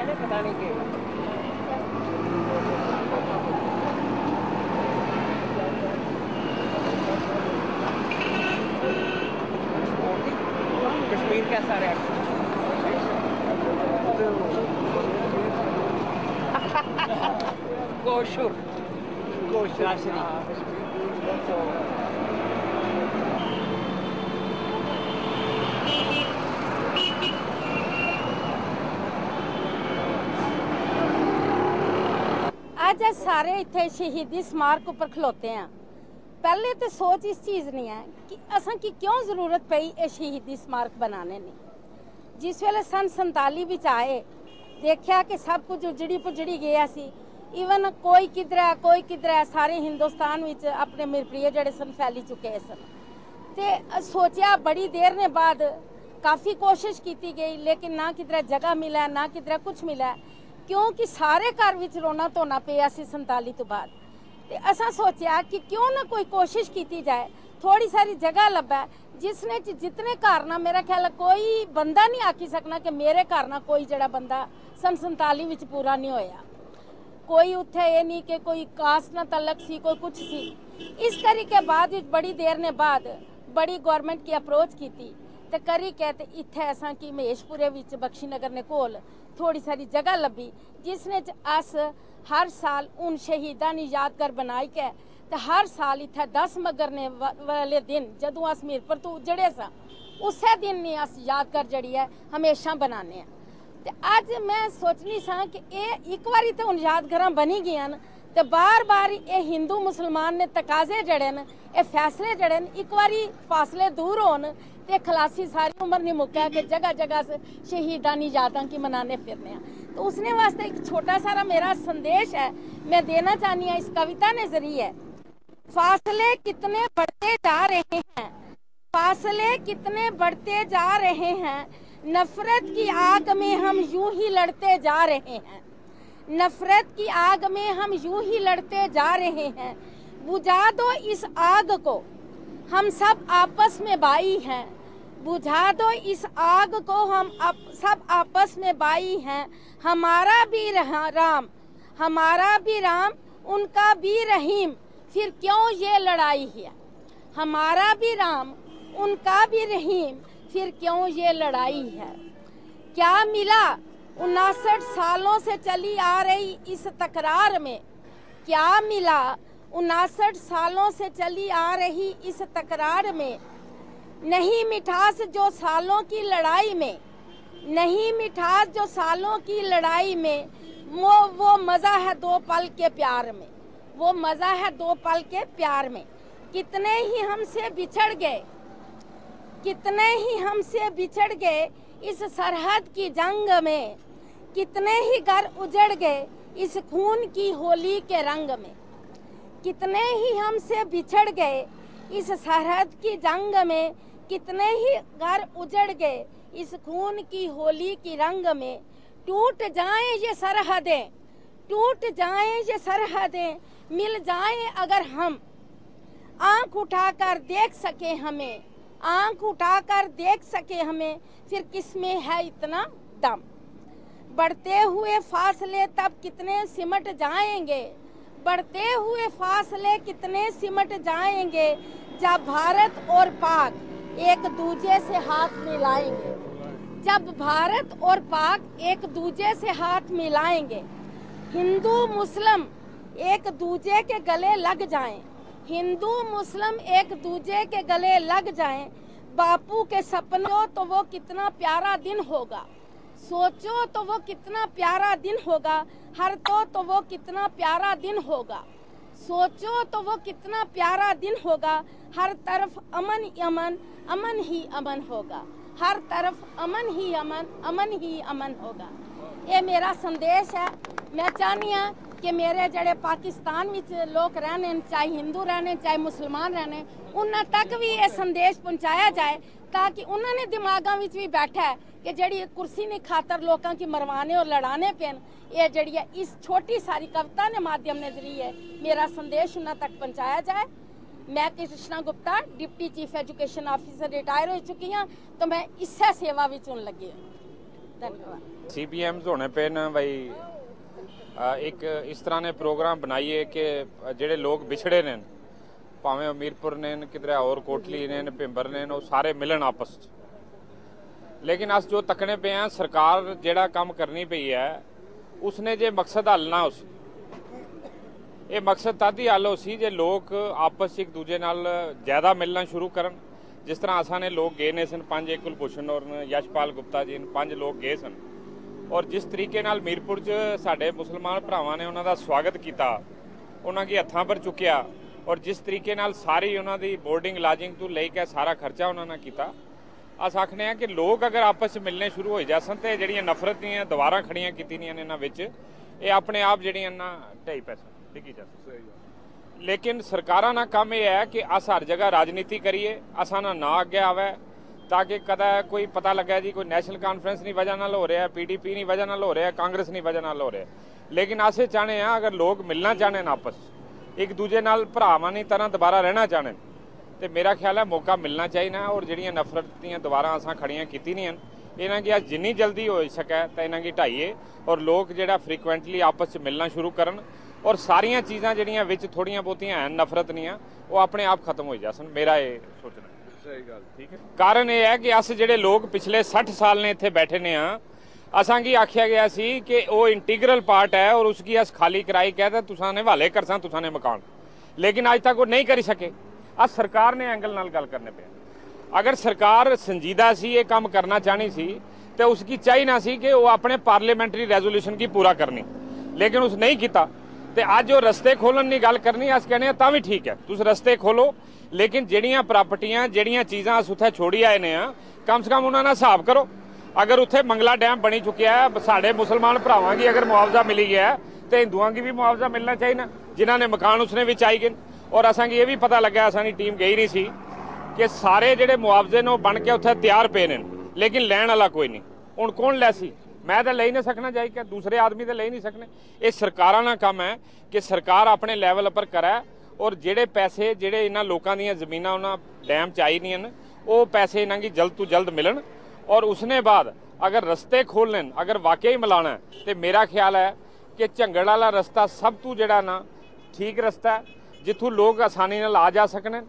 ने पता नहीं के कश्मीर कैसा रिएक्शन कोशुर आज सारे इतने शहीदी स्मारक उपर खलोते हैं। पहले तो सोच इस चीज़ नहीं है कि असा की क्यों जरूरत पई ये शहीदी स्मारक बनाने ने। जिस वेले सन 47 विच आए देखा कि सब कुछ उजड़ी पुजड़ी गया सी। ईवन कोई किधर है कोई किधर है, सारे हिंदुस्तान विच अपने मिरप्रिय जड़े सन फैली चुके सन। ते सोचा बड़ी देर ने बाद काफ़ी कोशिश की गई, लेकिन ना किधर जगह मिला ना किधर कुछ मिला, क्योंकि सारे घर विच रोना धोना पिया सी 47 तो बाद। ते असा सोचा कि क्यों ना कोई कोशिश की जाए, थोड़ी सारी जगह लभे जिसने जितने घर ना, मेरा ख्याल कोई बंदा नहीं आखी सकना कि मेरे घर ना कोई जड़ा बंदा सन 47 विच पूरा नहीं होया। कोई उत्थे ये नहीं कि कोई कास्ट ना तलक सी, कोई कुछ सी। इस तरीके बाद बड़ी देर ने बाद बड़ी गवर्नमेंट की अप्रोच की ते करी कहते इत्थे असा की महेशपुरे विच बख्शीनगर ने कोल थोड़ी सारी जगह लभी, जिसने अस हर साल उन शहीदां नी यादगार बनाई के ते हर साल इत्थे 10 मगरने वाले दिन जदों अस मीरपुर तो उजड़े सा उसे दिन नी अस यादगार जड़ी है हमेशा बनाने हैं। ते अज मैं सोचनी सा कि ये एक बारी तो हुण यादगारां बनी गईयां न ते बार बार ये हिंदू मुसलमान ने तकाजे जड़े न, ये फैसले जड़े न, एक बारी फासले दूर होन ते खलासी सारी उम्र नहीं मुक्का कि जगह जगह से शहीदानी यादां की मनाने फिरने हैं। तो उसने वास्ते एक छोटा सारा मेरा संदेश है मैं देना चाहनी हूँ इस कविता ने जरिए। फासले कितने बढ़ते जा रहे हैं, फासले कितने बढ़ते जा रहे हैं, नफरत की आग में हम यूं ही लड़ते जा रहे हैं, नफरत की आग में हम यूं ही लड़ते जा रहे हैं। बुझा दो इस आग को हम सब आपस में बाई हैं, बुझा दो इस आग को हम सब आपस में बाई हैं। हमारा भी राम, हमारा भी राम, उनका भी रहीम, फिर क्यों ये लड़ाई है। हमारा भी राम, उनका भी रहीम, फिर क्यों ये लड़ाई है। क्या मिला 59 सालों से चली आ रही इस तकरार में, क्या मिला 59 सालों से चली आ रही इस तकरार में। नहीं मिठास जो सालों की लड़ाई में, नहीं मिठास जो सालों की लड़ाई में, वो मजा है 2 पल के प्यार में, वो मजा है 2 पल के प्यार में। कितने ही हमसे बिछड़ गए, कितने ही हमसे बिछड़ गए इस सरहद की जंग में, कितने ही घर उजड़ गए इस खून की होली के रंग में। कितने ही हमसे बिछड़ गए इस सरहद की जंग में, कितने ही घर उजड़ गए इस खून की होली की रंग में। टूट जाएं ये सरहदें, टूट जाएं ये सरहदें, मिल जाएं अगर हम, आंख उठाकर देख सके हमें, आंख उठाकर देख सके हमें, फिर किसमें है इतना दम। बढ़ते हुए फासले तब कितने सिमट जाएंगे, बढ़ते हुए फासले कितने सिमट जाएंगे, जब भारत और पाक एक दूजे से हाथ मिलाएंगे, जब भारत और पाक एक दूजे से हाथ मिलाएंगे। हिंदू मुस्लिम एक दूजे के गले लग जाएं, हिंदू मुस्लिम एक दूजे के गले लग जाएं। बापू के सपनों तो वो कितना प्यारा दिन होगा, सोचो तो वो कितना प्यारा दिन होगा। हर तो वो कितना प्यारा दिन होगा, सोचो तो वो कितना प्यारा दिन होगा। हर तरफ अमन अमन, अमन ही अमन होगा, हर तरफ अमन ही अमन, अमन ही अमन होगा। ये मेरा संदेश है। मैं चाहनी हाँ कि मेरे जड़े पाकिस्तान विच लोग रहने, चाहे हिंदू रहने चाहे मुसलमान रहने, उन्हां तक भी ये संदेश पहुंचाया जाए, ताकि उन्होंने दिमागां विच भी बैठा है कि जड़ी कुर्सी ने खातर लोगों की मरवाने और लड़ाने पेन, ये जड़ी है इस छोटी सारी कविता ने माध्यम ने जरिए मेरा संदेश उन्हां तक पहुंचाया जाए। मैं Krishna Gupta deputy chief education officer retire हो चुकी हाँ, तो मैं इस सेवा विच लगी हूँ। ਧੰਨਵਾਦ। CPMs ਹੋਣੇ ਪਏ ਨੇ ਬਈ ਇੱਕ ਇਸ ਤਰ੍ਹਾਂ ਦੇ ਪ੍ਰੋਗਰਾਮ ਬਣਾਈਏ ਕਿ ਜਿਹੜੇ ਲੋਕ ਵਿਛੜੇ ਨੇ ਭਾਵੇਂ ਅਮੀਰਪੁਰ ਨੇ ਕਿਧਰੇ ਹੋਰ ਕੋਟਲੀ ਨੇ ਭਿੰਬਰ ਨੇ ਉਹ ਸਾਰੇ ਮਿਲਣ ਆਪਸ 'ਚ। ਲੇਕਿਨ ਅਸ ਜੋ ਤੱਕਣੇ ਪਏ ਆ ਸਰਕਾਰ ਜਿਹੜਾ ਕੰਮ ਕਰਨੀ ਪਈ ਹੈ ਉਸਨੇ ਜੇ ਮਕਸਦ ਹੱਲ ਨਾ ਹੋ ਸੀ ਇਹ ਮਕਸਦ ਤਦ ਹੀ ਹੱਲ ਹੋ ਸੀ ਜੇ ਲੋਕ ਆਪਸ 'ਚ ਇੱਕ ਦੂਜੇ ਨਾਲ ਜ਼ਿਆਦਾ ਮਿਲਣਾ ਸ਼ੁਰੂ ਕਰਨ। ਜਿਸ ਤਰ੍ਹਾਂ ਅਸਾਂ ਨੇ ਲੋਕ ਗਏ ਨੇ ਸਨ 5 ਕੁਲਭੂਸ਼ਣ ਔਰ ਯਸ਼ਪਾਲ ਗੁਪਤਾ ਜੀ 5 ਲੋਕ ਗਏ ਸਨ ਔਰ ਜਿਸ ਤਰੀਕੇ ਨਾਲ ਮੀਰਪੁਰ 'ਚ ਸਾਡੇ ਮੁਸਲਮਾਨ ਭਰਾਵਾਂ ਨੇ ਉਹਨਾਂ ਦਾ ਸਵਾਗਤ ਕੀਤਾ, ਉਹਨਾਂ ਦੇ ਹੱਥਾਂ ਪਰ ਚੁੱਕਿਆ ਔਰ ਜਿਸ ਤਰੀਕੇ ਨਾਲ ਸਾਰੀ ਉਹਨਾਂ ਦੀ ਬੋਰਡਿੰਗ ਲਾਜਿੰਗ ਤੋਂ ਲੈ ਕੇ ਸਾਰਾ ਖਰਚਾ ਉਹਨਾਂ ਨੇ ਕੀਤਾ। ਅਸ ਆਖਦੇ ਹਾਂ ਕਿ ਲੋਕ ਅਗਰ ਆਪਸ 'ਚ ਮਿਲਣੇ ਸ਼ੁਰੂ ਹੋ ਜਾਸਨ ਤੇ ਜਿਹੜੀਆਂ ਨਫ਼ਰਤ ਦੀਆਂ ਦੀਵਾਰਾਂ ਖੜੀਆਂ ਕੀਤੀਆਂ ਨੇ ਇਹਨਾਂ ਵਿੱਚ ਇਹ ਆਪਣੇ ਆਪ ਜਿਹੜੀਆਂ ਨਾ ਢਾਈ ਪੈਸਾ ਡਿੱਗੀ ਜਾ ਸਕਦੀ। ਲੇਕਿਨ ਸਰਕਾਰਾਂ ਦਾ ਕੰਮ ਇਹ ਹੈ ਕਿ ਅਸ ਹਰ ਜਗ੍ਹਾ ਰਾਜਨੀਤੀ ਕਰੀਏ, ਅਸਾਂ ਨਾ ਅੱਗੇ ਆਵੇ ਤਾਂ ਕਿ ਕਦਾ ਕੋਈ ਪਤਾ ਲੱਗਾ ਜੀ ਕੋਈ ਨੈਸ਼ਨਲ ਕਾਨਫਰੰਸ ਨਹੀਂ ਵਜ੍ਹਾ ਨਾਲ ਹੋ ਰਿਹਾ, PDP ਨਹੀਂ ਵਜ੍ਹਾ ਨਾਲ ਹੋ ਰਿਹਾ, ਕਾਂਗਰਸ ਨਹੀਂ ਵਜ੍ਹਾ ਨਾਲ ਹੋ ਰਿਹਾ। ਲੇਕਿਨ ਅਸੀਂ ਚਾਹਣੇ ਆ ਅਗਰ ਲੋਕ ਮਿਲਣਾ ਚਾਹਣੇ ਨੇ ਆਪਸ ਇੱਕ ਦੂਜੇ ਨਾਲ ਭਰਾਵਾਂ ਦੀ ਤਰ੍ਹਾਂ ਦੁਬਾਰਾ ਰਹਿਣਾ ਚਾਹਣੇ ਤੇ ਮੇਰਾ ਖਿਆਲ ਹੈ ਮੌਕਾ ਮਿਲਣਾ ਚਾਹੀਦਾ ਔਰ ਜਿਹੜੀਆਂ ਨਫ਼ਰਤ ਦੀਆਂ ਦੀਵਾਰਾਂ ਅਸਾਂ ਖੜੀਆਂ ਕੀਤੀਆਂ ਇਹਨਾਂ ਦੀ ਜਿੰਨੀ ਜਲਦੀ ਹੋ ਸਕੇ ਤਾਂ ਇਹਨਾਂ ਦੀ ਢਾਈਏ ਔਰ ਲੋਕ ਜਿਹੜਾ ਫ੍ਰੀਕੁਐਂਟਲੀ ਆਪਸ 'ਚ ਮਿਲਣਾ ਸ਼ੁਰੂ ਕਰਨ ਔਰ ਸਾਰੀਆਂ ਚੀਜ਼ਾਂ ਜਿਹੜੀਆਂ ਵਿੱਚ ਥੋੜੀਆਂ ਬਹੁਤੀਆਂ ਹਨ ਨਫ਼ਰਤ ਦੀਆਂ ਉਹ ਆਪਣੇ ਆਪ ਖਤਮ ਹੋ ਜਾਸਨ। ਮੇਰਾ ਇਹ ਸੋਚਣਾ ਸਹੀ ਗੱਲ ਠੀਕ ਹੈ। ਕਾਰਨ ਇਹ ਹੈ ਕਿ ਅਸ ਜਿਹੜੇ ਲੋਕ ਪਿਛਲੇ 60 ਸਾਲ ਨੇ ਇੱਥੇ ਬੈਠੇ ਨੇ ਆ ਅਸਾਂ ਕੀ ਆਖਿਆ ਗਿਆ ਸੀ ਕਿ ਉਹ ਇੰਟੀਗਰਲ ਪਾर्ट है और उसकी अस खाली कराई कहते तुसा ने हवाले करसा तुसा ने मकान, लेकिन अज तक वो नहीं करी सके। अस सरकार ने एंगल नाल गल करने पे अगर सरकार संजीदा सी ये काम करना चाहनी सी तो उसकी चाहिए सी कि वो अपने पार्लीमेंटरी रेजोल्यूशन की पूरा करनी, लेकिन उस नहीं किया। तो अज जो रस्ते खोलन की गल करनी अस कहने तां भी ठीक है तुस रस्ते खोलो, लेकिन ਜਿਹੜੀਆਂ ਪ੍ਰਾਪਰਟੀਆਂ ਜਿਹੜੀਆਂ ਚੀਜ਼ਾਂ ਅਸ ਉੱਥੇ ਛੋੜੀ ਆਏ ਨੇ ਆ ਕਮ ਸੇ ਕਮ ਉਹਨਾਂ ਨਾਲ ਹਿਸਾਬ ਕਰੋ। अगर उत्थे मंगला डैम बनी चुकिया है साढ़े मुसलमान भरावां की अगर मुआवजा मिली गया तो हिंदुओं की भी मुआवजा मिलना चाहिए जिन्होंने मकान उसने भी आई गए। और असा ये भी पता लगा असानी टीम गई नहीं सी कि सारे जिहड़े मुआवजे ने बन के उत्थे तैयार पे ने लेकिन लैण वाला कोई नहीं। हुण कौन लै सी? मैं तो ले नहीं सकना जाइए दूसरे आदमी तो ले नहीं सकने। ये सरकारां दा काम है कि सरकार अपने लैवल पर करे और जिहड़े पैसे जिहड़े इन्हां लोकां दीयां ज़मीनां उन्हां डैम च आई नहीं वो पैसे इन्हां की जल्द तो जल्द मिलन और उसने बाद अगर रस्ते खोलने अगर वाकई मिलाना है तो मेरा ख्याल है कि झंगड़ वाला रस्ता सब तो जड़ा ना ठीक रस्ता है जिथों लोग आसानी नाल आ जा सकने